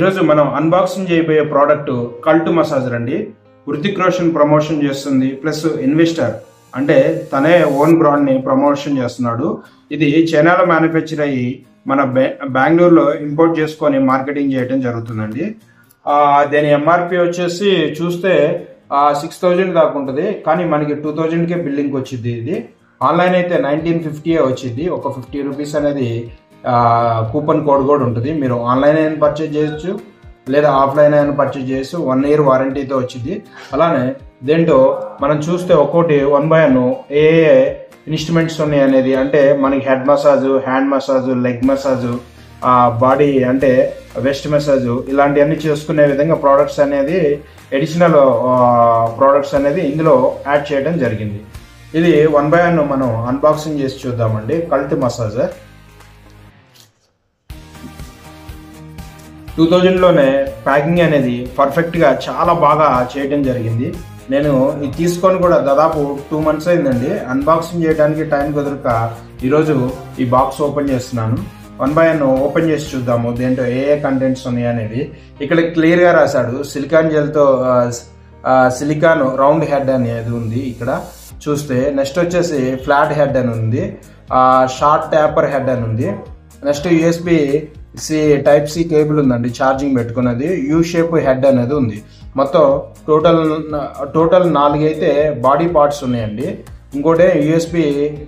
ఈరోజు మనం అన్బాక్సింగ్ చేయబోయే ప్రోడక్ట్ కల్ట్ మసాజర్ అండి. హృతిక్ రోషన్ ప్రమోషన్ చేస్తుంది, ప్లస్ ఇన్వెస్టర్ అంటే తనే ఓన్ బ్రాండ్ ని ప్రమోషన్ చేస్తున్నాడు. ఇది చైనాలో మ్యానుఫ్యాక్చర్ అయ్యి మన బెంగళూరులో ఇంపోర్ట్ చేసుకొని మార్కెటింగ్ చేయడం జరుగుతుందండి. దీని ఎంఆర్పి వచ్చేసి చూస్తే 6,000 దాకా ఉంటుంది, కానీ మనకి 2,000కే బిల్లింగ్ వచ్చింది. ఇది ఆన్లైన్ అయితే 1950 వచ్చింది. ఒక 50 రూపీస్ అనేది కూపన్ కోడ్ కూడా ఉంటుంది. మీరు ఆన్లైన్ అయినా పర్చేజ్ చేయొచ్చు, లేదా ఆఫ్లైన్ అయినా పర్చేజ్ చేయొచ్చు. 1 year వారంటీతో వచ్చింది. అలానే దేంట్లో మనం చూస్తే ఒక్కోటి 1 by 1 ఏ ఇన్స్ట్రుమెంట్స్ ఉన్నాయి అనేది, అంటే మనకి head massage, hand massage, leg massage, body అంటే వెస్ట్ మసాజ్, ఇలాంటివన్నీ చేసుకునే విధంగా ప్రోడక్ట్స్ అనేది అడిషనల్ ప్రోడక్ట్స్ అనేది ఇందులో యాడ్ చేయడం జరిగింది. ఇది 1 by 1 మనం అన్బాక్సింగ్ చేసి చూద్దామండి. కల్ట్ మసాజర్ 2000లోనే ప్యాకింగ్ అనేది పర్ఫెక్ట్గా చాలా బాగా చేయడం జరిగింది. నేను ఇది తీసుకొని కూడా దాదాపు 2 months అయిందండి. అన్బాక్సింగ్ చేయడానికి టైం కుదరక ఈరోజు ఈ బాక్స్ ఓపెన్ చేస్తున్నాను. 1 by 1 ఓపెన్ చేసి చూద్దాము దేంట్లో ఏ కంటెంట్స్ ఉన్నాయి అనేది. ఇక్కడ క్లియర్గా రాశాడు సిలికాన్ జెల్తో సిలికాన్ రౌండ్ హెడ్ అనేది ఉంది. ఇక్కడ చూస్తే నెక్స్ట్ వచ్చేసి ఫ్లాట్ హెడ్ అని ఉంది, షార్ట్ ట్యాపర్ హెడ్ అని ఉంది. Next USB type C cable ఉందండి, ఛార్జింగ్ పెట్టుకున్నది. యూ షేప్ హెడ్ అనేది ఉంది. మొత్తం టోటల్ 4 అయితే బాడీ పార్ట్స్ ఉన్నాయండి. ఇంకోటి యూఎస్బి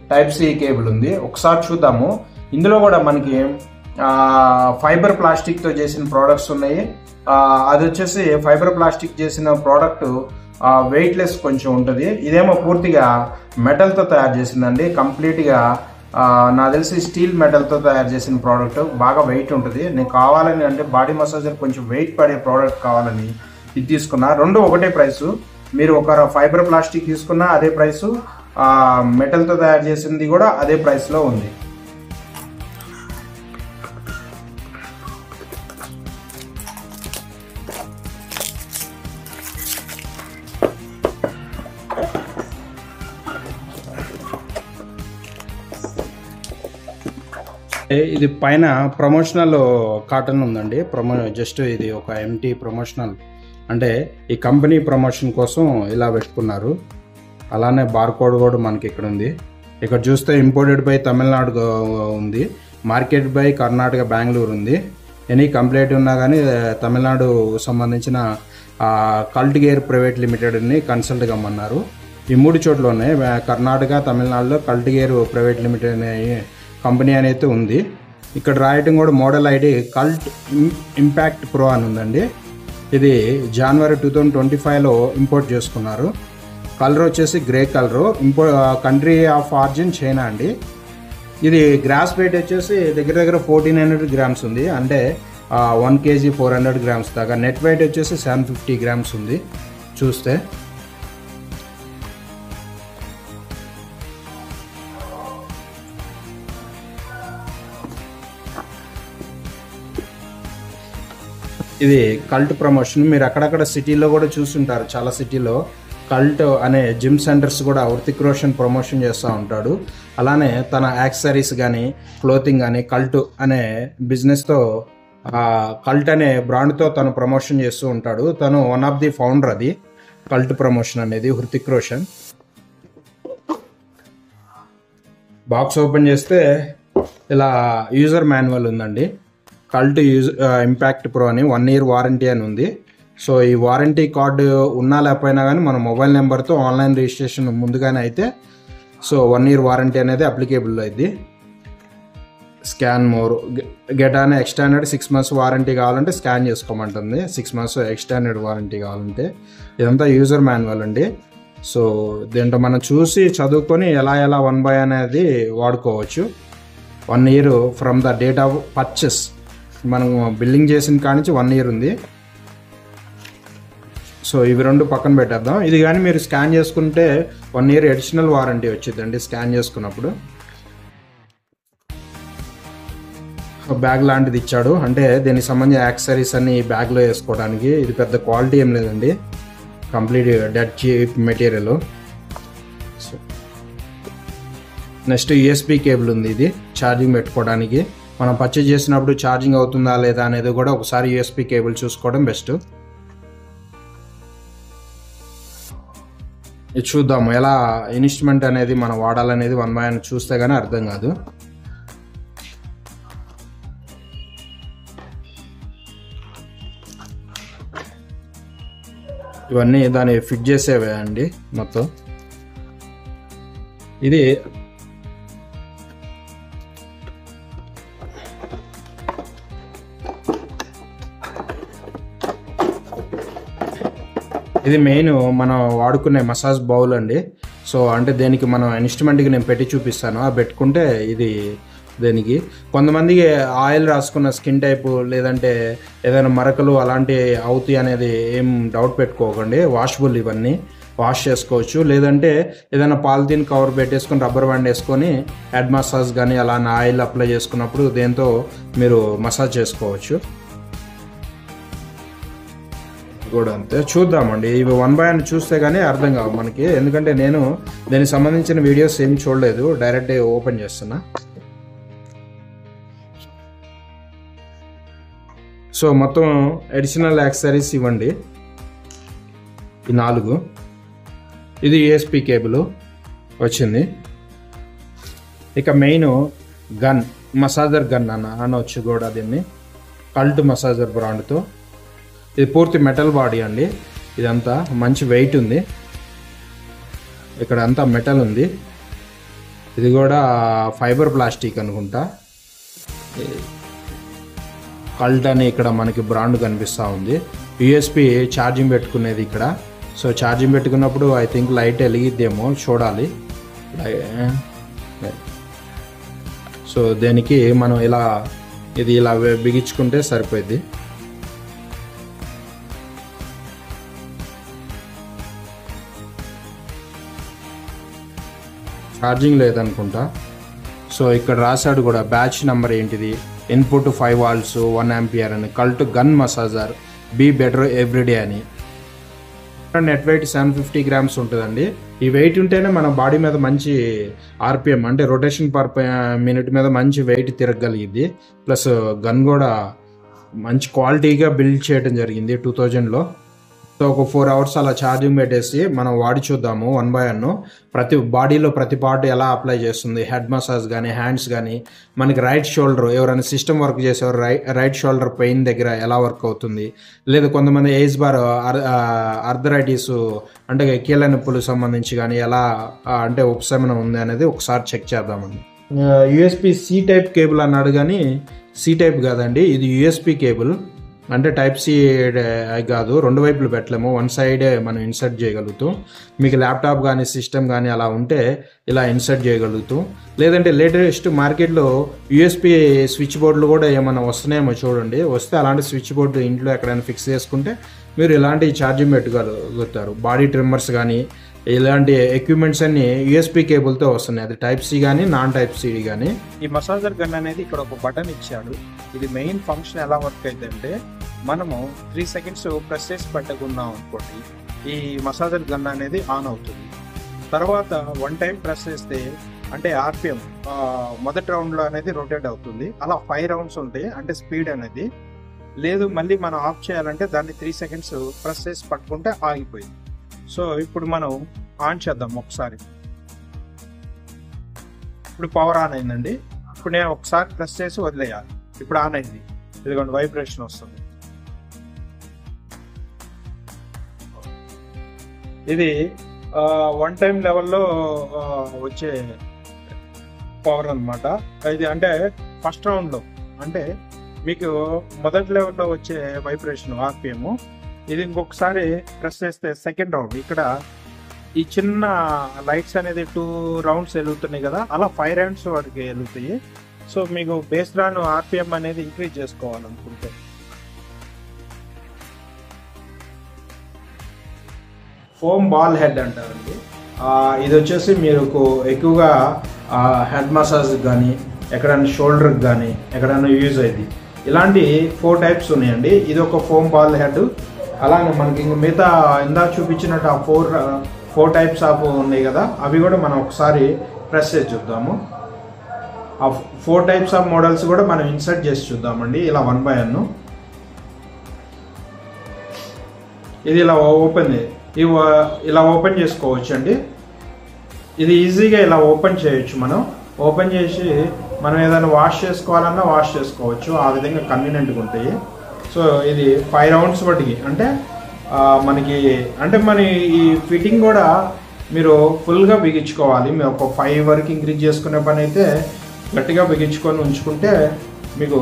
టైప్ సి కేబుల్ ఉంది. ఒకసారి చూద్దాము. ఇందులో కూడా మనకి ఫైబర్ ప్లాస్టిక్తో చేసిన ప్రోడక్ట్స్ ఉన్నాయి. అది వచ్చేసి ఫైబర్ ప్లాస్టిక్ చేసిన ప్రోడక్ట్ వెయిట్లెస్ కొంచెం ఉంటుంది. ఇదేమో పూర్తిగా మెటల్తో తయారు చేసిందండి. కంప్లీట్గా నాకు తెలిసి స్టీల్ మెటల్తో తయారు చేసిన ప్రోడక్ట్, బాగా వెయిట్ ఉంటుంది. నేను కావాలని అంటే బాడీ మసాజర్ కొంచెం వెయిట్ పడే ప్రోడక్ట్ కావాలని ఇది తీసుకున్నా. రెండు ఒకటే ప్రైసు. మీరు ఒక ఫైబర్ ప్లాస్టిక్ తీసుకున్నా అదే ప్రైసు, మెటల్తో తయారు చేసింది కూడా అదే ప్రైస్లో ఉంది. ఇది పైన ప్రమోషనల్ కాటన్ ఉందండి. జస్ట్ ఇది ఒక ఎంటీ ప్రమోషనల్, అంటే ఈ కంపెనీ ప్రమోషన్ కోసం ఇలా పెట్టుకున్నారు. అలానే బార్కోడ్ కూడా మనకి ఇక్కడ ఉంది. ఇక్కడ చూస్తే ఇంపోర్టెడ్ బై తమిళనాడు ఉంది, మార్కెట్ బై కర్ణాటక బెంగళూరు ఉంది. ఎనీ కంప్లైంట్ ఉన్నా కానీ తమిళనాడు సంబంధించిన కల్ట్ గేర్ ప్రైవేట్ లిమిటెడ్ని కన్సల్ట్ కమ్మన్నారు. ఈ 3 చోట్ల ఉన్నాయి, కర్ణాటక, తమిళనాడులో cult gear private limited company అనేది ఉంది. ఇక్కడ రాయటం కూడా model ID cult impact pro అని ఉందండి. ఇది January 2025లో ఇంపోర్ట్ చేసుకున్నారు. కలర్ వచ్చేసి grey colour. Country of origin China అండి. ఇది గ్రాస్ వెయిట్ వచ్చేసి దగ్గర 1400 grams ఉంది, అంటే 1 kg 400 grams దాకా. నెట్ వెయిట్ వచ్చేసి 750 grams ఉంది. చూస్తే ఇది కల్ట్ ప్రమోషన్. మీరు అక్కడక్కడ సిటీలో కూడా చూస్తుంటారు, చాలా సిటీలో కల్ట్ అనే జిమ్ సెంటర్స్ కూడా హృతిక్ రోషన్ ప్రమోషన్ చేస్తూ ఉంటాడు. అలానే తన యాక్సెసరీస్ కానీ క్లోతింగ్ కానీ కల్ట్ అనే బిజినెస్తో, కల్ట్ అనే బ్రాండ్తో తను ప్రమోషన్ చేస్తూ ఉంటాడు. తను వన్ ఆఫ్ ది ఫౌండర్ అది కల్ట్ ప్రమోషన్ అనేది, హృతిక్ రోషన్. బాక్స్ ఓపెన్ చేస్తే ఇలా యూజర్ మాన్యువల్ ఉందండి. కల్ట్ ఇంపాక్ట్ ప్రో అని 1 year వారంటీ అని ఉంది. సో ఈ వారంటీ కార్డు ఉన్నా లేకపోయినా కానీ మన మొబైల్ నెంబర్తో ఆన్లైన్ రిజిస్ట్రేషన్ ముందుగానే అయితే సో 1 year వారంటీ అనేది అప్లికేబుల్ అయింది. స్కాన్ మోర్ గెట్ అనే ఎక్స్టాండర్డ్ 6 months వారంటీ కావాలంటే స్కాన్ చేసుకోమంటుంది. 6 months ఎక్స్టాండర్డ్ వారంటీ కావాలంటే. ఇదంతా యూజర్ మాన్యువల్ అండి. సో దీంట్లో మనం చూసి చదువుకొని ఎలా 1 by 1 అనేది వాడుకోవచ్చు. 1 year from the date of purchase. మనం బిల్లింగ్ చేసిన కాడి నుంచి 1 year ఉంది. సో ఇవి రెండు పక్కన పెట్టేద్దాం. ఇది కానీ మీరు స్కాన్ చేసుకుంటే 1 year అడిషనల్ వారంటీ వచ్చిందండి స్కాన్ చేసుకున్నప్పుడు. బ్యాగ్ లాంటిది ఇచ్చాడు, అంటే దీనికి సంబంధించిన యాక్సెసరీస్ అన్ని ఈ బ్యాగ్లో వేసుకోవడానికి. ఇది పెద్ద క్వాలిటీ ఏం లేదండి, complete dead cheap material. Next USB cable ఉంది, ఇది ఛార్జింగ్ పెట్టుకోవడానికి. మనం పర్చేజ్ చేసినప్పుడు ఛార్జింగ్ అవుతుందా లేదా అనేది కూడా ఒకసారి యూఎస్బి కేబుల్ చూసుకోవడం బెస్ట్. ఇది చూద్దాము ఎలా ఇన్స్ట్రుమెంట్ అనేది మనం వాడాలనేది 1 by 1 చూస్తే కానీ అర్థం కాదు. ఇవన్నీ దాన్ని ఫిట్ చేసేవే అండి మొత్తం. ఇది ఇది మెయిన్ మనం వాడుకునే మసాజ్ బౌల్ అండి. సో అంటే దేనికి మనం ఇన్స్ట్రుమెంట్కి నేను పెట్టి చూపిస్తాను, ఆ పెట్టుకుంటే ఇది దేనికి. కొంతమందికి ఆయిల్ రాసుకున్న స్కిన్ టైపు లేదంటే ఏదైనా మరకలు అలాంటివి అవుతాయి అనేది ఏం డౌట్ పెట్టుకోకండి. వాషబుల్, ఇవన్నీ వాష్ చేసుకోవచ్చు. లేదంటే ఏదైనా పాలిథిన్ కవర్ పెట్టేసుకొని రబ్బర్ బ్యాండ్ వేసుకొని హెడ్ మసాజ్ కానీ అలా ఆయిల్ అప్లై చేసుకున్నప్పుడు దేంతో మీరు మసాజ్ చేసుకోవచ్చు కూడా అంతే. చూద్దామండి, ఇవి 1 by 1 చూస్తే కానీ అర్థం కావు మనకి, ఎందుకంటే నేను దీనికి సంబంధించిన వీడియోస్ ఏం చూడలేదు, డైరెక్ట్ ఓపెన్ చేస్తున్నా. సో మొత్తం అడిషనల్ యాక్సెసరీస్ ఇవ్వండి, ఈ 4. ఇది యూఎస్బి కేబుల్ వచ్చింది. ఇక మెయిన్ గన్, మసాజర్ గన్ అనవచ్చు కూడా దీన్ని, కల్ట్ మసాజర్ బ్రాండ్తో. ఇది పూర్తి మెటల్ బాడీ అండి, ఇదంతా మంచి వెయిట్ ఉంది, ఇక్కడ అంతా మెటల్ ఉంది. ఇది కూడా ఫైబర్ ప్లాస్టిక్ అనుకుంటా. కల్ట్ అని ఇక్కడ మనకి బ్రాండ్ కనిపిస్తూ ఉంది. యూఎస్బి ఛార్జింగ్ పెట్టుకునేది ఇక్కడ. సో ఛార్జింగ్ పెట్టుకున్నప్పుడు ఐ థింక్ లైట్ వెలిగిద్దేమో చూడాలి. సో దీనికి మనం ఇది ఇలా బిగించుకుంటే సరిపోయింది. ఛార్జింగ్ లేదనుకుంటా. సో ఇక్కడ రాశాడు కూడా బ్యాచ్ నెంబర్ ఏంటిది, ఇన్పుట్ 5 volts 1 ampere అని, Cult gun massager, be better everyday అని. నెట్ వెయిట్ 750 grams ఉంటుందండి. ఈ వెయిట్ ఉంటేనే మన బాడీ మీద మంచి ఆర్పిఎం అంటే రొటేషన్ పర్ మినిట్ మీద మంచి వెయిట్ తిరగగలిగింది. ప్లస్ గన్ కూడా మంచి క్వాలిటీగా బిల్డ్ చేయడం జరిగింది 2000లో. సో ఒక 4 hours అలా ఛార్జింగ్ పెట్టేసి మనం వాడి చూద్దాము 1 by 1. ప్రతి బాడీలో ప్రతి పార్ట్ ఎలా అప్లై చేస్తుంది, హెడ్ మసాజ్ కానీ హ్యాండ్స్ కానీ, మనకి రైట్ షోల్డర్ ఎవరైనా సిస్టమ్ వర్క్ చేసేవారు రైట్ షోల్డర్ పెయిన్ దగ్గర ఎలా వర్క్ అవుతుంది, లేదా కొంతమంది ఏజ్ బార్ ఆర్థరైటిస్ అంటే కీళ్ళ నొప్పులకు సంబంధించి కానీ ఎలా అంటే ఉపశమనం ఉంది అనేది ఒకసారి చెక్ చేద్దామండి. యూఎస్బి సి టైప్ కేబుల్ అన్నాడు కానీ సి టైప్ కాదండి, ఇది యూఎస్బి కేబుల్. అంటే టైప్ సి కాదు, 2 వైపులు పెట్టలేము, 1 సైడే మనం ఇన్సర్ట్ చేయగలుగుతాం. మీకు ల్యాప్టాప్ కానీ సిస్టమ్ కానీ అలా ఉంటే ఇలా ఇన్సర్ట్ చేయగలుగుతాం. లేదంటే లేటెస్ట్ మార్కెట్లో యూఎస్బి స్విచ్ బోర్డులు కూడా ఏమైనా వస్తున్నాయేమో చూడండి, వస్తే అలాంటి స్విచ్ బోర్డు ఇంట్లో ఎక్కడైనా ఫిక్స్ చేసుకుంటే మీరు ఇలాంటి ఛార్జింగ్ పెట్టుకోగలుగుతారు. బాడీ ట్రిమ్మర్స్ కానీ ఇలాంటి ఎక్విప్మెంట్స్ అన్ని యూఎస్బి కేబుల్తో వస్తున్నాయి, అది టైప్ సి కానీ నాన్ టైప్ సి కానీ. ఈ మసాజర్ గన్ అనేది ఇక్కడ ఒక బటన్ ఇచ్చాడు. ఇది మెయిన్ ఫంక్షన్ ఎలా వర్క్ అయితే అంటే, మనము 3 seconds ప్రెస్ చేసి పెట్టకున్నాం అనుకోండి, ఈ మసాజర్ గన్ అనేది ఆన్ అవుతుంది. తర్వాత 1 time ప్రెస్ చేస్తే అంటే ఆర్పిఎం మొదటి రౌండ్లో అనేది రొటేట్ అవుతుంది. అలా 5 rounds ఉంటాయి అంటే స్పీడ్ అనేది. లేదు మళ్ళీ మనం ఆఫ్ చేయాలంటే దాన్ని 3 seconds ప్రెస్ చేసి పట్టుకుంటే ఆగిపోయింది. సో ఇప్పుడు మనం ఆన్ చేద్దాం ఒకసారి. ఇప్పుడు పవర్ ఆన్ అయిందండి. ఇప్పుడు నేను ఒకసారి ప్రెస్ చేసి వదిలేయాలి. ఇప్పుడు ఆన్ అయింది, ఇదిగోండి వైబ్రేషన్ వస్తుంది. ఇది 1 time లెవెల్లో వచ్చే పవర్ అనమాట. ఇది అంటే ఫస్ట్ రౌండ్లో అంటే మీకు మొదటి లెవెల్లో వచ్చే వైబ్రేషన్ ఆర్పిఎం. ఇది ఇంకొకసారి ప్రెస్ చేస్తే సెకండ్ రౌండ్. ఇక్కడ ఈ చిన్న లైట్స్ అనేది 2 rounds వెలుగుతున్నాయి కదా, అలా 5 rounds వరకు వెలుగుతాయి. సో మీకు బేస్డ్ ఆన్ ఆర్పిఎం అనేది ఇంక్రీజ్ చేసుకోవాలనుకుంటే ఫోమ్ బాల్ హెడ్ అంటారండి. ఇది వచ్చేసి మీకు ఎక్కువగా హెడ్ మసాజ్ కానీ ఎక్కడైనా షోల్డర్కి కానీ ఎక్కడైనా యూజ్ అయ్యింది. ఇలాంటి 4 types ఉన్నాయండి. ఇది ఒక ఫోమ్ బాల్ హెడ్. అలానే మనకి ఇంక మిగతా ఇందాక చూపించినట్టు ఆ 4 types ఆఫ్ ఉన్నాయి కదా, అవి కూడా మనం ఒకసారి ప్రెస్ చేసి చూద్దాము. ఆ 4 టైప్స్ ఆఫ్ మోడల్స్ కూడా మనం ఇన్సర్ట్ చేసి చూద్దామండి. ఇలా 1 by 1 ఇది ఇలా ఇలా ఓపెన్ చేసుకోవచ్చు అండి. ఇది ఈజీగా ఇలా ఓపెన్ చేయొచ్చు. మనం ఓపెన్ చేసి మనం ఏదైనా వాష్ చేసుకోవాలన్నా వాష్ చేసుకోవచ్చు. ఆ విధంగా కన్వీనియంట్గా ఉంటాయి. సో ఇది 5 రౌండ్స్ బట్టి అంటే మన ఈ ఫిట్టింగ్ కూడా మీరు ఫుల్గా బిగించుకోవాలి. మీరు ఒక 5 వరకు ఇంక్రీజ్ చేసుకునే పని అయితే గట్టిగా బిగించుకొని ఉంచుకుంటే మీకు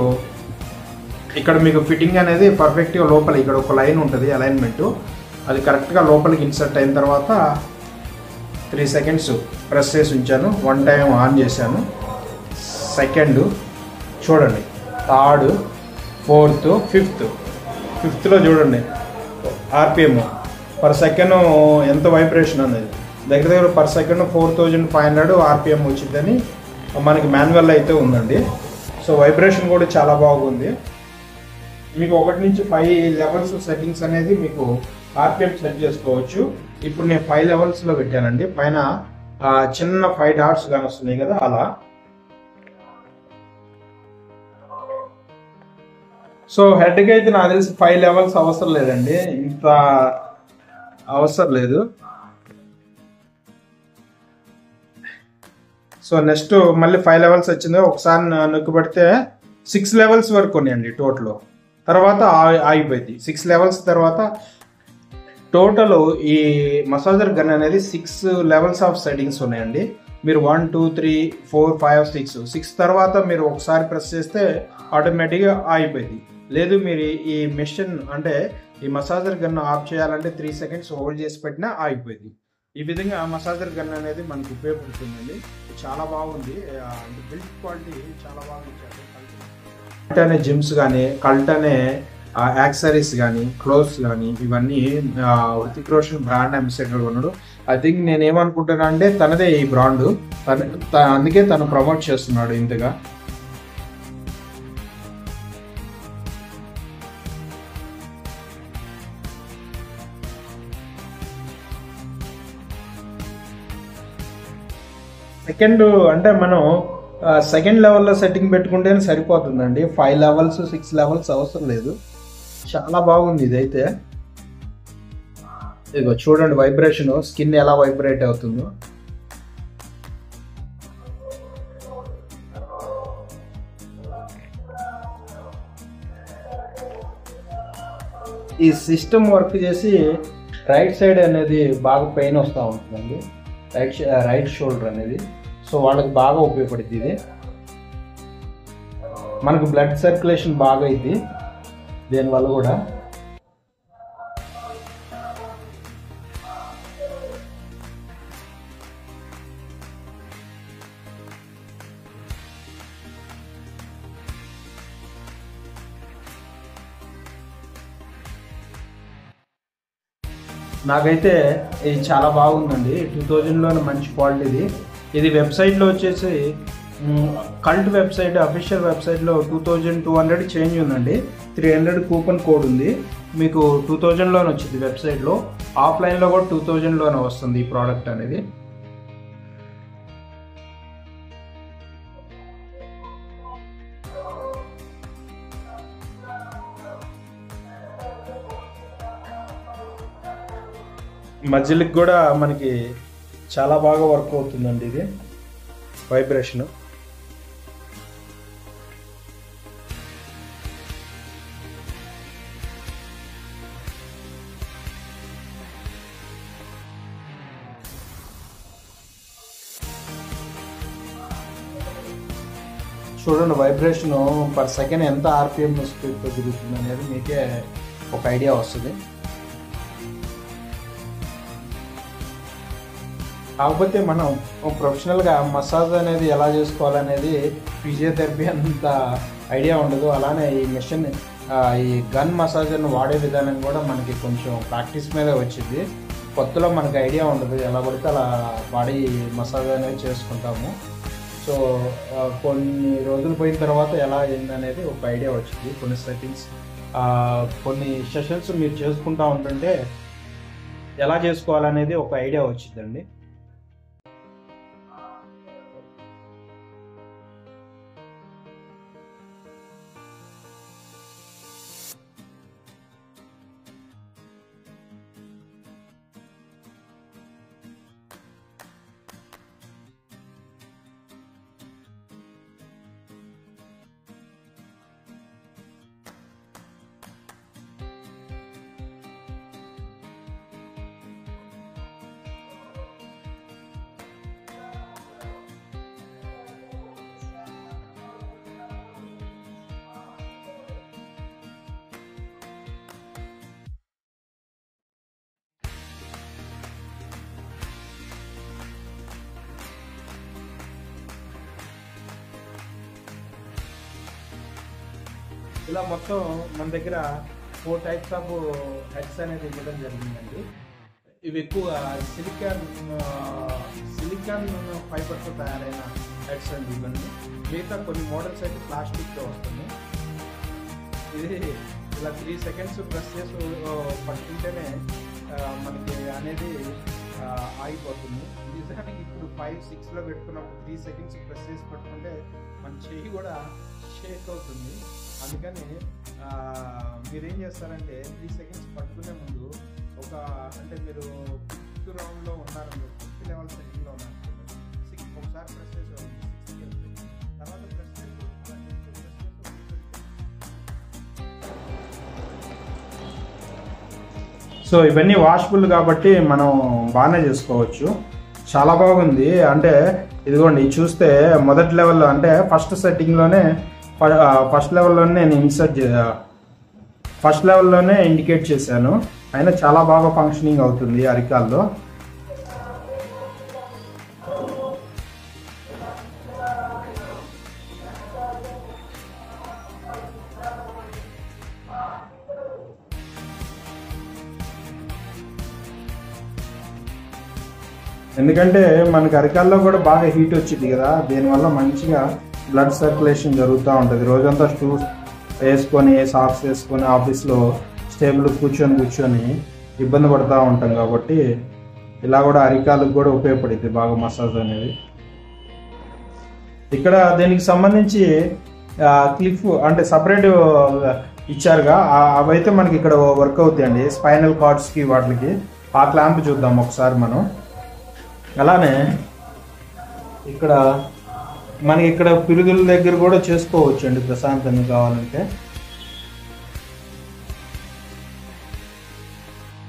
ఇక్కడ మీకు ఫిట్టింగ్ అనేది పర్ఫెక్ట్గా లోపల ఇక్కడ ఒక లైన్ ఉంటుంది అలైన్మెంట్, అది కరెక్ట్గా లోపలికి ఇన్సర్ట్ అయిన తర్వాత 3 seconds ప్రెస్ చేసి ఉంచాను. 1 time ఆన్ చేశాను. సెకండ్ చూడండి, థర్డ్, ఫోర్త్, ఫిఫ్త్లో చూడండి ఆర్పిఎం పర్ సెకండ్ ఎంత వైబ్రేషన్ అనేది దగ్గర పర్ సెకండ్ 4500 ఆర్పిఎం వచ్చిందని మనకి మాన్యువల్ అయితే ఉందండి. సో వైబ్రేషన్ కూడా చాలా బాగుంది. మీకు 1 నుంచి 5 levels సెట్టింగ్స్ అనేది మీకు ఆర్పిఎం సెట్ చేసుకోవచ్చు. ఇప్పుడు నేను 5 levelsలో పెట్టానండి. పైన చిన్న 5 dots కానీ వస్తున్నాయి కదా, అలా. సో హెడ్కి అయితే నాకు తెలిసి 5 levels అవసరం లేదండి, ఇంత అవసరం లేదు. సో నెక్స్ట్ మళ్ళీ 5 levels వచ్చింది. ఒకసారి నొక్కి పెడితే 6 levels వరకు ఉన్నాయండి టోటల్. తర్వాత ఆగిపోయింది. 6 levels తర్వాత టోటల్ ఈ మసాజర్ గన్ అనేది 6 levels ఆఫ్ సెట్టింగ్స్ ఉన్నాయండి. మీరు 1 2 3 4 5 6 తర్వాత మీరు ఒకసారి ప్రెస్ చేస్తే ఆటోమేటిక్గా ఆగిపోయింది. లేదు మీరు ఈ మెషిన్ అంటే ఈ మసాజర్ గన్ ఆఫ్ చేయాలంటే 3 seconds హోల్డ్ చేసి పెట్టినా ఆగిపోయింది. ఈ విధంగా మసాజర్ గన్ అనేది మనకు ఉపయోగపడుతుందండి. చాలా బాగుంది. బిల్డ్ క్వాలిటీ చాలా బాగా ఇచ్చారు. కల్ట్ అనే జిమ్స్ కానీ, కల్ట్ అనే యాక్సరీస్ కానీ, క్లోత్స్ కానీ, ఇవన్నీ హృతిక్ రోషన్ బ్రాండ్ అంబాసిడర్ ఉన్నాడు. ఐ థింక్ నేను ఏమనుకుంటున్నా అంటే తనదే ఈ బ్రాండ్, అందుకే తను ప్రమోట్ చేస్తున్నాడు ఇంతగా. సెకండ్ అంటే మనం సెకండ్ లెవెల్లో సెట్టింగ్ పెట్టుకుంటేనే సరిపోతుందండి. 5 levels 6 levels అవసరం లేదు. చాలా బాగుంది ఇదైతే. ఇదిగో చూడండి వైబ్రేషన్, స్కిన్ ఎలా వైబ్రేట్ అవుతుందో. ఈ సిస్టమ్ వర్క్ చేసి రైట్ సైడ్ అనేది బాగా పెయిన్ వస్తూ ఉంటుందండి, రైట్ షోల్డర్ అనేది. సో వాళ్ళకి బాగా ఉపయోగపడుతుంది ఇది. మనకు బ్లడ్ సర్క్యులేషన్ బాగా అయింది దీనివల్ల కూడా. నాకైతే ఇది చాలా బాగుందండి. 2000లోనే మంచి క్వాలిటీది. ఇది వెబ్సైట్లో వచ్చేసి కల్ట్ వెబ్సైట్, అఫీషియల్ వెబ్సైట్లో 2200 చేంజ్ ఉందండి. 300 కూపన్ కోడ్ ఉంది. మీకు 2000లోనే వచ్చింది వెబ్సైట్లో. ఆఫ్లైన్లో కూడా 2000లోనే వస్తుంది ఈ ప్రోడక్ట్ అనేది. మజిల్కి కూడా మనకి చాలా బాగా వర్క్ అవుతుందండి ఇది వైబ్రేషన్. చూడండి వైబ్రేషన్ పర్ సెకండ్ ఎంత ఆర్పిఎం స్పీడ్తో తిరుగుతుంది అనేది మీకే ఒక ఐడియా వస్తుంది. కాకపోతే మనం ప్రొఫెషనల్గా మసాజ్ అనేది ఎలా చేసుకోవాలనేది ఫిజియోథెరపీ అంత ఐడియా ఉండదు. అలానే ఈ మెషిన్ ఈ గన్ మసాజర్ను వాడే విధానం కూడా మనకి కొంచెం ప్రాక్టీస్ మీదే వచ్చింది. కొత్తలో మనకి ఐడియా ఉండదు, ఎలా పడితే అలా బాడీ మసాజ్ అనేది చేసుకుంటాము. సో కొన్ని రోజులు పోయిన తర్వాత ఎలా ఏందనేది ఒక ఐడియా వచ్చింది. కొన్ని సెట్టింగ్స్, కొన్ని సెషన్స్ మీరు చేసుకుంటూ ఉంటుంటే ఎలా చేసుకోవాలనేది ఒక ఐడియా వచ్చిందండి. ఇలా మొత్తం మన దగ్గర 4 టైప్స్ ఆఫ్ హెడ్స్ అనేది ఇవ్వడం జరిగిందండి. ఇవి ఎక్కువ సిలికాన్ ఫైబర్తో తయారైన హెడ్స్ అండి ఇవన్నీ. మిగతా కొన్ని మోడల్స్ అయితే ప్లాస్టిక్తో వస్తుంది. ఇది ఇలా 3 సెకండ్స్ ప్రెస్ చేసి పట్టుకుంటేనే మనకి అనేది ఆగిపోతుంది. నిజానికి ఇప్పుడు 5-6లో పెట్టుకున్నప్పుడు 3 సెకండ్స్ ప్రెస్ చేసి పట్టుకుంటే మన చెయ్యి కూడా షేక్ అవుతుంది. అందుకని మీరేం చేస్తారంటే 3 సెకండ్స్ పట్టుకునే ముందు అంటే మీరు 5th రౌండ్లో ఉన్నారని 5th లెవెల్ సెట్టింగ్లో ఉన్నారు, ఒకసారి ప్రెస్ చేసి 6కి వెళ్తుంది. తర్వాత ప్రెస్ చేసి సో ఇవన్నీ వాషబుల్ కాబట్టి మనం బాగానే చేసుకోవచ్చు. చాలా బాగుంది. అంటే ఇదిగోండి చూస్తే మొదటి లెవెల్లో అంటే ఫస్ట్ సెట్టింగ్లోనే ఫస్ట్ లెవెల్లోనే నేను ఫస్ట్ లెవెల్లోనే ఇండికేట్ చేశాను. అయినా చాలా బాగా ఫంక్షనింగ్ అవుతుంది అరికాల్లో. ఎందుకంటే మనకి అరికాల్లో కూడా బాగా హీట్ వచ్చింది కదా, దీనివల్ల మంచిగా బ్లడ్ సర్క్యులేషన్ జరుగుతూ ఉంటుంది. రోజంతా షూస్ వేసుకొని సాక్స్ వేసుకొని ఆఫీస్లో స్టేబుల్ కూర్చొని ఇబ్బంది పడుతూ ఉంటాం కాబట్టి ఇలా కూడా అరికాలకు కూడా ఉపయోగపడుతుంది బాగా మసాజ్ అనేది. ఇక్కడ దీనికి సంబంధించి క్లిఫ్ అంటే సపరేట్ ఇచ్చారుగా, అవైతే మనకి ఇక్కడ వర్క్ అవుతాయండి స్పైనల్ కార్డ్స్కి వాటికి. ఆ క్లాంప్ చూద్దాం ఒకసారి మనం. అలానే ఇక్కడ మనకి ఇక్కడ పిరుదుల దగ్గర కూడా చేసుకోవచ్చు అండి ప్రశాంతంగా కావాలంటే.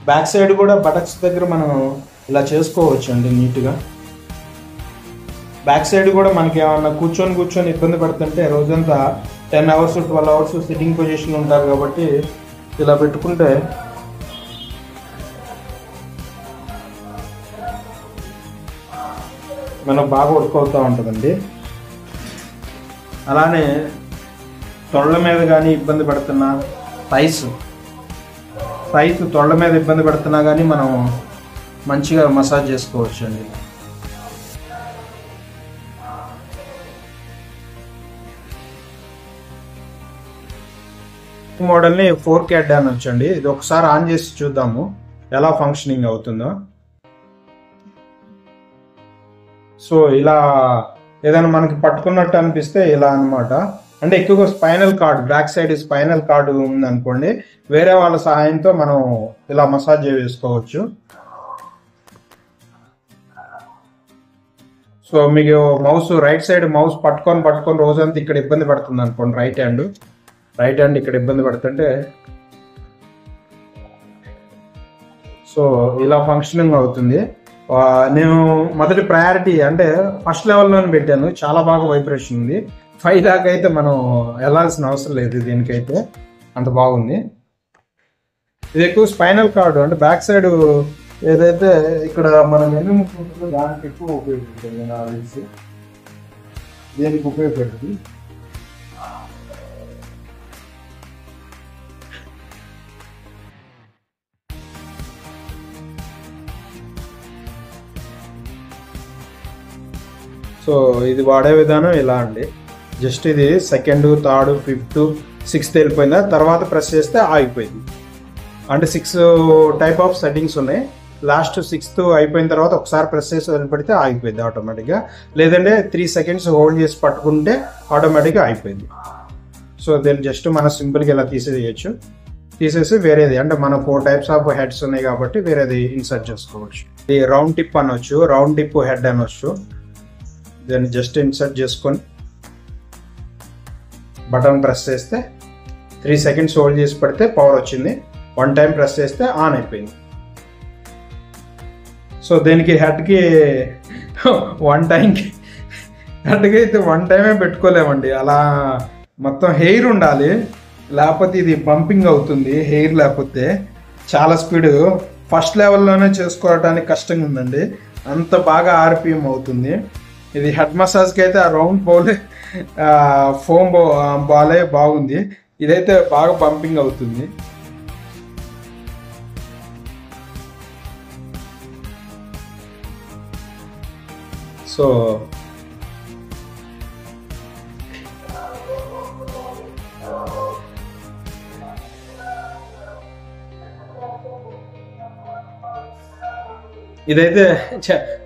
బ్యాక్ సైడ్ కూడా బటక్స్ దగ్గర మనం ఇలా చేసుకోవచ్చు అండి నీట్గా. బ్యాక్ సైడ్ కూడా మనకి ఏమన్నా కూర్చొని ఇబ్బంది పడుతుంటే రోజంతా 10 అవర్స్ 12 అవర్స్ సిట్టింగ్ పొజిషన్ ఉంటారు కాబట్టి ఇలా పెట్టుకుంటే మనకు బాగా వర్క్ అవుతూ ఉంటుందండి. అలానే తొళ్ళ మీద కానీ ఇబ్బంది పడుతున్నా, థైస్ తొళ్ళ మీద ఇబ్బంది పడుతున్నా కానీ మనం మంచిగా మసాజ్ చేసుకోవచ్చు అండి. మోడల్ని 4K అనొచ్చండి. ఇది ఒకసారి ఆన్ చేసి చూద్దాము ఎలా ఫంక్షనింగ్ అవుతుందో. సో ఇలా ఏదైనా మనకి పట్టుకున్నట్టు అనిపిస్తే ఇలా అనమాట. అంటే ఎక్కువగా spinal cord back side spinal cord ఉందనుకోండి, వేరే వాళ్ళ సహాయంతో మనం ఇలా మసాజ్ చేసుకోవచ్చు. సో మీకు మౌస్ రైట్ సైడ్ మౌస్ పట్టుకొని రోజంతా ఇక్కడ ఇబ్బంది పడుతుంది అనుకోండి, రైట్ హ్యాండ్ ఇక్కడ ఇబ్బంది పడుతుంటే సో ఇలా ఫంక్షనింగ్ అవుతుంది. నేను మొదటి ప్రయారిటీ అంటే ఫస్ట్ లెవెల్లోనే పెట్టాను, చాలా బాగా వైబ్రేషన్ ఉంది. 5 దాకా అయితే మనం వెళ్ళాల్సిన అవసరం లేదు, దీనికైతే అంత బాగుంది. ఇది ఎక్కువ స్పైనల్ కార్డు అంటే బ్యాక్ సైడ్ ఏదైతే ఇక్కడ మనం వెన్నుముక ఉంటుందో దానికి ఎక్కువ ఉపయోగపడుతుంది, నాకు తెలిసి దేనికి ఉపయోగపడుతుంది. సో ఇది వాడే విధానం ఇలా అండి. జస్ట్ ఇది 2nd, 3rd, 5th, 6th వెళ్ళిపోయిందా, తర్వాత ప్రెస్ చేస్తే ఆగిపోయింది. అంటే 6 టైప్ ఆఫ్ సెట్టింగ్స్ ఉన్నాయి. లాస్ట్ 6th అయిపోయిన తర్వాత ఒకసారి ప్రెస్ చేసి వదిలిపెడితే ఆగిపోయింది ఆటోమేటిక్గా. లేదంటే 3 సెకండ్స్ హోల్డ్ చేసి పట్టుకుంటే ఆటోమేటిక్గా అయిపోయింది. సో దీన్ని జస్ట్ మనం సింపుల్గా ఇలా తీసేసి వేరేది అంటే మన 4 టైప్స్ ఆఫ్ హెడ్స్ ఉన్నాయి కాబట్టి వేరేది ఇన్సర్ట్ చేసుకోవచ్చు. ఇది రౌండ్ టిప్ అనొచ్చు, రౌండ్ టిప్ హెడ్ అనొచ్చు. దాన్ని జస్ట్ ఇన్సర్ట్ చేసుకొని బటన్ ప్రెస్ చేస్తే 3 సెకండ్స్ హోల్డ్ చేసి పెడితే పవర్ వచ్చింది. 1 టైం ప్రెస్ చేస్తే ఆన్ అయిపోయింది. సో దీనికి హెడ్కి 1 టైంకి హెడ్కి అయితే 1 టైమే పెట్టుకోలేమండి, అలా మొత్తం హెయిర్ ఉండాలి, లేకపోతే ఇది పంపింగ్ అవుతుంది. హెయిర్ లేకపోతే చాలా స్పీడ్ ఫస్ట్ లెవెల్లోనే చేసుకోవడానికి కష్టంగా ఉందండి, అంత బాగా ఆర్పిఎం అవుతుంది. ఇది హెడ్ మసాజ్కి అయితే ఆ రౌండ్ బౌలే ఫోమ్ బాలే బాగుంది. ఇదైతే బాగా పంపింగ్ అవుతుంది. సో ఇదైతే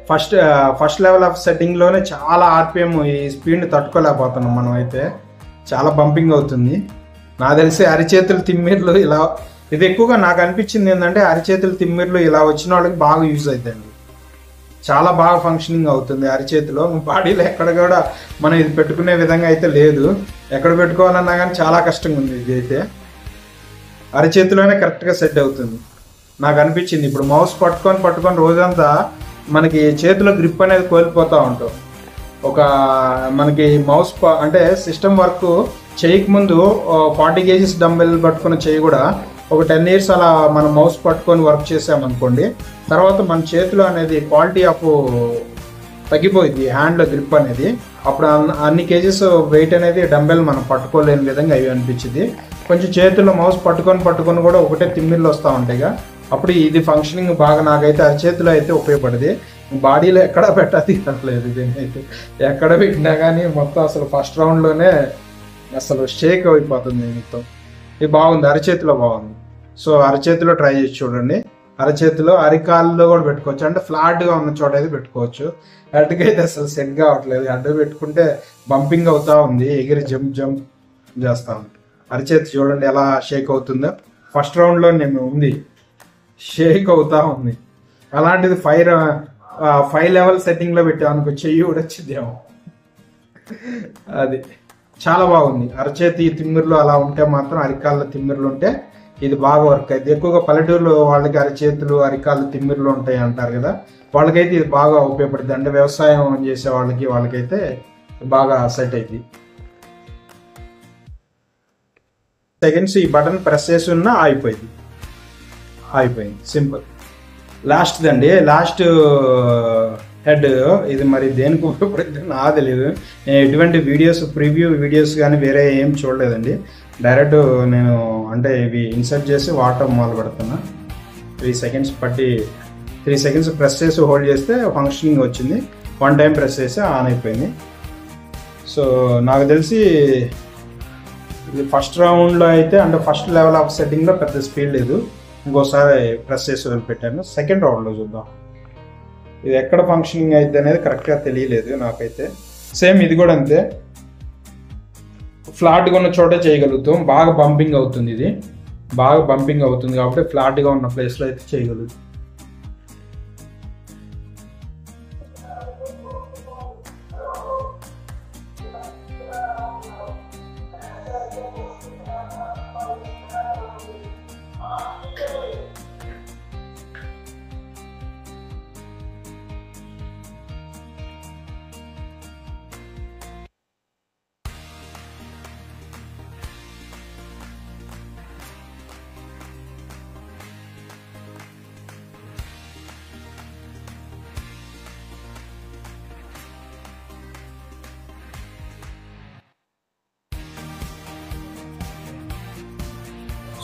ఫస్ట్ లెవెల్ ఆఫ్ సెట్టింగ్లోనే చాలా ఆర్పిఎం ఈ స్పీడ్ని తట్టుకోలేకపోతున్నాం మనం. అయితే చాలా బంపింగ్ అవుతుంది. నాకు తెలిసి అరిచేతుల తిమ్మిర్లు ఇలా, ఇది ఎక్కువగా నాకు అనిపించింది ఏంటంటే అరిచేతుల తిమ్మిర్లు ఇలా వచ్చిన వాళ్ళకి బాగా యూజ్ అవుతుంది. చాలా బాగా ఫంక్షనింగ్ అవుతుంది అరిచేతిలో. బాడీలో ఎక్కడ కూడా మనం ఇది పెట్టుకునే విధంగా అయితే లేదు. ఎక్కడ పెట్టుకోవాలన్నా కానీ చాలా కష్టంగా ఉంది. ఇది అయితే అరిచేతిలోనే కరెక్ట్గా సెట్ అవుతుంది నాకు అనిపించింది. ఇప్పుడు మౌస్ పట్టుకొని రోజంతా మనకి చేతిలో గ్రిప్ అనేది కోల్పోతూ ఉంటాం. ఒక మనకి మౌస్ అంటే సిస్టమ్ వర్క్ చేయకముందు 40 kgs డంబెల్ పట్టుకుని చేయి కూడా ఒక 10 years అలా మనం మౌస్ పట్టుకొని వర్క్ చేసామనుకోండి, తర్వాత మన చేతిలో అనేది క్వాలిటీ ఆఫ్ తగ్గిపోయింది, హ్యాండ్లో గ్రిప్ అనేది. అప్పుడు అన్ని కేజెస్ వెయిట్ అనేది డంబెల్ మనం పట్టుకోలేని విధంగా అవి అనిపించింది. కొంచెం చేతుల్లో మౌస్ పట్టుకొని కూడా ఒకటే తిమ్మిర్లు వస్తూ ఉంటాయిగా, అప్పుడు ఇది ఫంక్షనింగ్ బాగా నాకైతే అరిచేతిలో అయితే ఉపయోగపడింది. బాడీలో ఎక్కడ పెట్టాలి తినట్లేదు. దీన్ని అయితే ఎక్కడ పెట్టినా కానీ మొత్తం అసలు ఫస్ట్ రౌండ్లోనే అసలు షేక్ అయిపోతుంది మొత్తం. ఇది బాగుంది, అరచేతిలో బాగుంది. సో అరచేతిలో ట్రై చేసి చూడండి. అరచేతిలో అరికాల్లో కూడా పెట్టుకోవచ్చు, అంటే ఫ్లాట్గా ఉన్న చోట అయితే పెట్టుకోవచ్చు. హెడ్కి అయితే అసలు సెట్ కావట్లేదు. హెడ్ పెట్టుకుంటే బంపింగ్ అవుతా ఉంది, ఎగిరి జంప్ చేస్తా ఉంది. అరచేతి చూడండి ఎలా షేక్ అవుతుందో. ఫస్ట్ రౌండ్లో నేను ఉంది, షేక్ అవుతా ఉంది. అలాంటిది 5 level సెట్టింగ్లో పెట్టామనుకో చెయ్యి కూడా వచ్చిందేమో. అది చాలా బాగుంది. అరచేతి తిమ్మిర్లు అలా ఉంటే మాత్రం, అరికాళ్ళ తిమ్మిర్లు ఉంటే ఇది బాగా వర్క్ అయింది. ఎక్కువగా పల్లెటూరులో వాళ్ళకి అరచేతులు అరికాళ్ళ తిమ్మిర్లు ఉంటాయి అంటారు కదా, వాళ్ళకైతే ఇది బాగా ఉపయోగపడుతుంది. అంటే వ్యవసాయం చేసే వాళ్ళకైతే బాగా సెట్ అయింది. సెకండ్స్ ఈ బటన్ ప్రెస్ చేసి ఉన్నా అయిపోయింది. సింపుల్. లాస్ట్ హెడ్ ఇది మరి దేనికి ఉపయోగపడుతుంది నాకు తెలియదు. నేను ఎటువంటి ప్రివ్యూ వీడియోస్ కానీ వేరే ఏం చూడలేదండి. డైరెక్ట్ నేను అంటే ఇవి ఇన్సర్ట్ చేసి వాడటం మొదలు పెడుతున్నా. 3 seconds పట్టి 3 seconds ప్రెస్ చేసి హోల్డ్ చేస్తే ఫంక్షనింగ్ వచ్చింది. 1 time ప్రెస్ చేసి ఆన్ అయిపోయింది. సో నాకు తెలిసి ఇది ఫస్ట్ రౌండ్లో అయితే, అంటే ఫస్ట్ లెవెల్ ఆఫ్ సెట్టింగ్లో పెద్ద స్పీడ్ లేదు. ఇంకోసారి ప్రెస్ చేసి వదిలిపెట్టాను. సెకండ్ రౌండ్లో చూద్దాం ఇది ఎక్కడ ఫంక్షనింగ్ అయితే అనేది కరెక్ట్గా తెలియలేదు నాకైతే. సేమ్ ఇది కూడా అంతే, ఫ్లాట్గా ఉన్న చోటే చేయగలుగుతాం. బాగా బంపింగ్ అవుతుంది, ఇది బాగా బంపింగ్ అవుతుంది కాబట్టి ఫ్లాట్గా ఉన్న ప్లేస్లో అయితే చేయగలుగుతాం.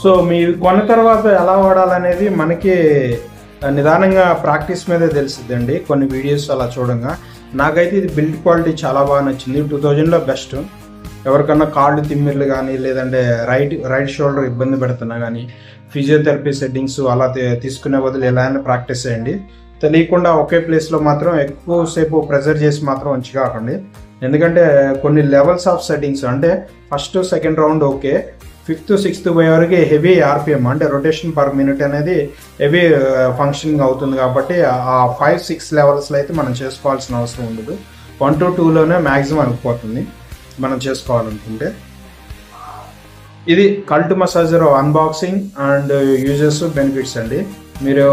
సో మీరు కొన్న తర్వాత ఎలా వాడాలనేది మనకి నిదానంగా ప్రాక్టీస్ మీదే తెలిసిద్దండి. కొన్ని వీడియోస్ అలా చూడంగా నాకైతే ఇది బిల్డ్ క్వాలిటీ చాలా బాగా నచ్చింది. 2000లో బెస్ట్. ఎవరికన్నా కాళ్ళు తిమ్మిర్లు కానీ, లేదంటే రైట్ షోల్డర్ ఇబ్బంది పెడుతున్నా కానీ, ఫిజియోథెరపీ సెట్టింగ్స్ అలా తీసుకునే బదులు ఎలా అయినా ప్రాక్టీస్ చేయండి. తెలియకుండా ఒకే ప్లేస్లో మాత్రం ఎక్కువసేపు ప్రెజర్ చేసి మాత్రం ఉంచుకోకండి. ఎందుకంటే కొన్ని లెవెల్స్ ఆఫ్ సెట్టింగ్స్, అంటే first second round okay, 5th 6th పోయే వరకు హెవీ ఆర్పిఎం అంటే రొటేషన్ పర్ మినిట్ అనేది హెవీ ఫంక్షనింగ్ అవుతుంది. కాబట్టి ఆ 5-6 లెవెల్స్లో అయితే మనం చేసుకోవాల్సిన అవసరం ఉండదు. 1 to 2లోనే మ్యాక్సిమం అయిపోతుంది మనం చేసుకోవాలనుకుంటే. ఇది cult massager unboxing and uses benefits అండి. మీరు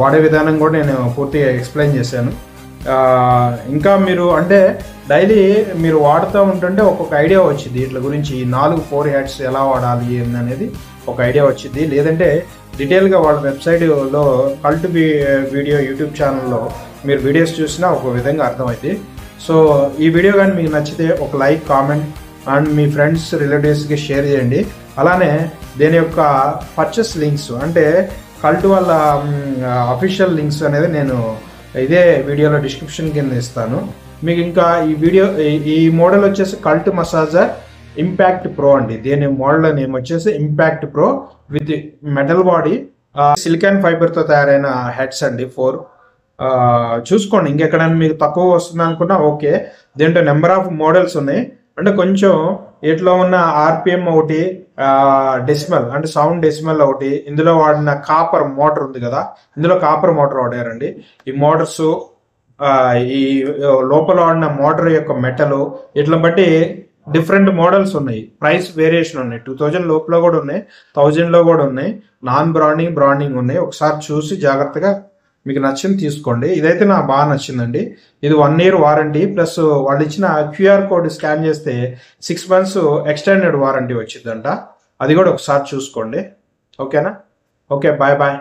వాడే విధానం కూడా నేను పూర్తిగా ఎక్స్ప్లెయిన్ చేశాను. ఇంకా మీరు అంటే డైలీ మీరు వాడుతూ ఉంటుంటే ఒక్కొక్క ఐడియా వచ్చింది వీటి గురించి. 4 హెడ్స్ ఎలా వాడాలి అనేది ఒక ఐడియా వచ్చింది. లేదంటే డీటెయిల్గా వాళ్ళ వెబ్సైట్లో కల్ట్ వీడియో యూట్యూబ్ ఛానల్లో మీరు వీడియోస్ చూసినా ఒక విధంగా అర్థమైంది. సో ఈ వీడియో కానీ మీకు నచ్చితే ఒక like, comment, and me friends రిలేటివ్స్కి షేర్ చేయండి. అలానే దీని యొక్క పర్చేస్ లింక్స్ అంటే కల్ట్ వాళ్ళ అఫీషియల్ లింక్స్ అనేది నేను ఇదే వీడియోలో డిస్క్రిప్షన్ కింద ఇస్తాను. మీకు ఇంకా ఈ మోడల్ వచ్చేసి కల్ట్ మసాజర్ ఇంపాక్ట్ ప్రో అండి. దీని మోడల్ నేమ్ వచ్చేసి Impact Pro with metal body, silicon ఫైబర్తో తయారైన హెడ్స్ అండి 4. చూసుకోండి, ఇంకెక్కడైనా మీకు తక్కువ వస్తుంది అనుకున్నా ఓకే. దీంట్లో నెంబర్ ఆఫ్ మోడల్స్ ఉన్నాయి. అంటే కొంచెం వీటిలో ఉన్న ఆర్పిఎం ఒకటి, డెసిమల్ అంటే సౌండ్ డెసిమల్ ఒకటి, ఇందులో వాడిన కాపర్ మోటార్ ఉంది కదా, ఇందులో కాపర్ మోటార్ వాడారండి. ఈ మోటార్స్ ఈ లోపల వాడిన మోటార్ యొక్క మెటల్ ఇట్లా బట్టి డిఫరెంట్ మోడల్స్ ఉన్నాయి. ప్రైస్ వేరియేషన్ ఉన్నాయి. 2000 లోపల కూడా ఉన్నాయి, 1000లో కూడా ఉన్నాయి. నాన్ బ్రాండింగ్ ఉన్నాయి. ఒకసారి చూసి జాగ్రత్తగా మీకు నచ్చింది తీసుకోండి. ఇదైతే నాకు బాగా నచ్చిందండి. ఇది 1 year వారంటీ ప్లస్ వాళ్ళు ఇచ్చిన క్యూఆర్ కోడ్ స్కాన్ చేస్తే 6 months ఎక్స్టెండెడ్ వారంటీ వచ్చిందంట. అది కూడా ఒకసారి చూసుకోండి. ఓకేనా? Okay, bye.